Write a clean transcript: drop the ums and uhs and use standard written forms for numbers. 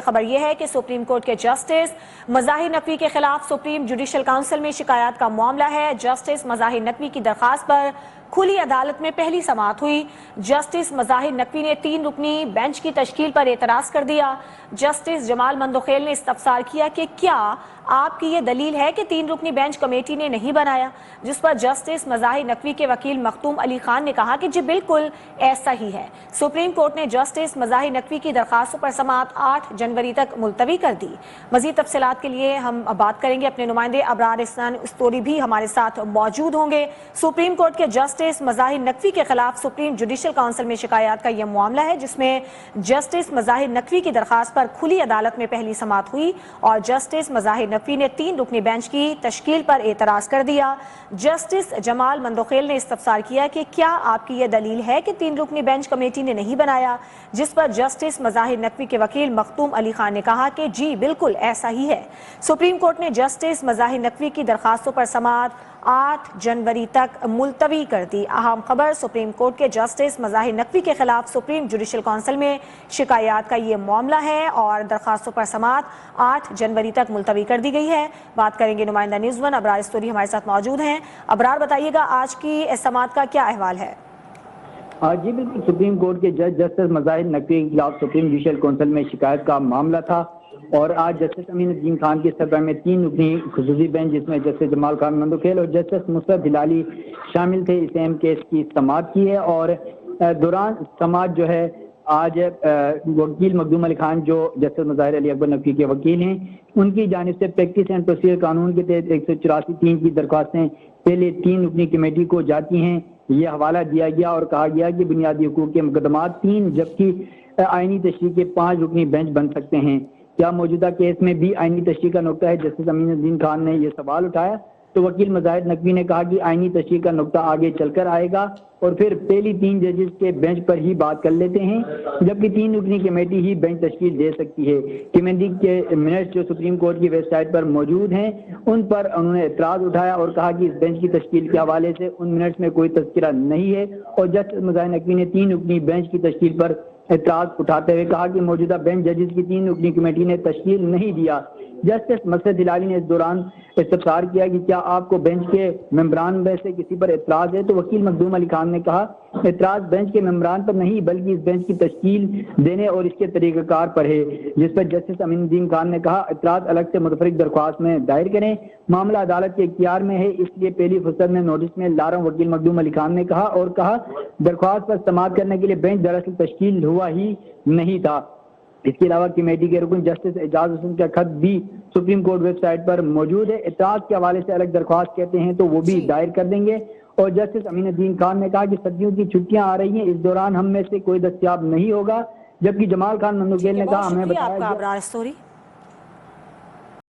خبر یہ ہے کہ سپریم کورٹ کے جسٹس مظاہر نقوی کے خلاف سپریم جوڈیشل کونسل میں شکایات کا معاملہ ہے۔ جسٹس مظاہر نقوی کی درخواست پر کھلی عدالت میں پہلی سماعت ہوئی۔ جسٹس مظاہر نقوی نے 3 رکنی بینچ کی تشکیل پر اعتراض کر دیا۔ جسٹس جمال مندوخیل نے استفسار کیا کہ کیا آپ کی یہ دلیل ہے کہ 3 رکنی بینچ کمیٹی نے نہیں بنایا، جس پر جسٹس مظاہر نقوی کے وکیل مختوم علی خان نے کہا کہ جی بالکل ایسا ہی ہے۔ سپریم کورٹ نے جسٹس مظاہر نقوی کی درخواستوں پر سماعت 8 جنوری تک ملتوی کر دی۔ مزید تفصیلات کے لیے ہم بات کریں گے، اپنے نمائندے ابرار احسان استوری بھی ہمارے ساتھ موجود ہوں گے۔ سپریم کورٹ کے جسٹس مظاہر نقوی کے خلاف سپریم جوڈیشل کونسل میں شکایات کا یہ معاملہ ہے، جس میں جسٹس مظاہر نقوی کی درخواست پر کھلی عدالت میں پہلی سماعت ہوئی اور جسٹس مظاہر نقوی نے 3 رکنی بینچ کی تشکیل پر اعتراض کر دیا۔ جسٹس جمال مندوخیل نے استفسار کیا کہ کیا آپ کی یہ دلیل ہے کہ 3 رکنی بینچ کمیٹی نے نہیں بنایا، جس پر جسٹس مظاہر نقوی کے وکیل مختوم علی خان نے کہا کہ جی بالکل ایسا ہی ہے۔ سپریم کورٹ نے جسٹس مظاہر نقوی کی درخواستوں پر سماعت 8 جنوری تک ملتوی کر دی۔ اہم خبر، سپریم کورٹ کے جسٹس مظاہر نقوی کے خلاف سپریم جوڈیشل کونسل میں شکایات کا یہ معاملہ ہے اور درخواستوں پر سماعت 8 جنوری تک ملتوی کر دی گئی ہے۔ بات کریں گے نمائندہ نیوز ون ابرار استوری ہمارے ساتھ موجود ہیں۔ ابرار، بتائیے گا آج کی سماعت کا کیا احوال ہے؟ جی بالکل، سپریم کورٹ کے جج جسٹس مظاہر نقوی کے خلاف سپریم جوڈیشل کونسل میں شکایت کا معاملہ تھا اور آج جسٹس امین الدین خان کی سربراہی میں 3 رکنی خصوصی بینچ، جس میں جسٹس جمال خان مندوخیل اور جسٹس مصطفیٰ ہلالی شامل تھے، اس اہم کیس کی سماعت کی ہے۔ اور دوران سماعت جو ہے آج وکیل مخدوم علی خان جو جسٹس مظاہر علی اکبر نقوی کے وکیل ہیں، ان کی جانب سے پریکٹس اینڈ پروسیجر قانون کے تحت 184(3) کی درخواستیں پہلے 3 رکنی کمیٹی کو جاتی ہیں۔ یہ حوالہ دیا گیا اور کہا گیا کہ بنیادی حقوق کے مقدمات 3 جبکہ آئینی تشریح کے 5 رکنی بینچ بن سکتے ہیں۔ کیا موجودہ کیس میں بھی آئینی تشریح کا نقطہ ہے؟ جسٹس امین الدین خان نے یہ سوال اٹھایا تو وکیل مظاہر نقوی نے کہا کہ آئینی تشریح کا نقطہ آگے چل کر آئے گا اور پھر پہلی 3 ججز کے بینچ پر ہی بات کر لیتے ہیں، جبکہ 3 رکنی کمیٹی ہی بینچ تشکیل دے سکتی ہے۔ کمیٹی کے منٹس جو سپریم کورٹ کی ویب سائٹ پر موجود ہیں، ان پر انہوں نے اعتراض اٹھایا اور کہا کہ اس بینچ کی تشکیل کے حوالے سے ان منٹس میں کوئی تذکرہ نہیں ہے اور جسٹس مظاہر نقوی نے 3 رکنی بینچ کی تشکیل پر اعتراض اٹھاتے ہوئے کہا کہ موجودہ بینچ ججز کی 3 رکنی کمیٹی نے تشکیل نہیں دیا۔ جسٹس مصطفیٰ ہلالی نے اس دوران استفسار کیا کہ کیا آپ کو بینچ کے ممبران میں سے کسی پر اعتراض ہے، تو وکیل مخدوم علی خان نے کہا اعتراض بینچ کے ممبران پر نہیں بلکہ اس بینچ کی تشکیل دینے اور اس کے طریقہ کار پر ہے، جس پر جسٹس امین الدین خان نے کہا اعتراض الگ سے متفرق درخواست میں دائر کریں، معاملہ عدالت کے اختیار میں ہے، اس لیے پہلی فرصت میں نوٹس میں لا رہا ہوں۔ وکیل مخدوم علی خان نے کہا اور کہا درخواست پر سماعت کرنے کے لیے بینچ دراصل تشکیل ہوا ہی نہیں تھا۔ اس کے علاوہ کمیٹی کے رکن جسٹس اعجاز حسن کا خط بھی سپریم کورٹ ویب سائٹ پر موجود ہے۔ اعتراض کے حوالے سے الگ درخواست کہتے ہیں تو وہ بھی دائر کر دیں گے۔ اور جسٹس امین الدین خان نے کہا کہ سردیوں کی چھٹیاں آ رہی ہیں، اس دوران ہم میں سے کوئی دستیاب نہیں ہوگا، جبکہ جمال خان مندوخیل نے کہا ہمیں بتایا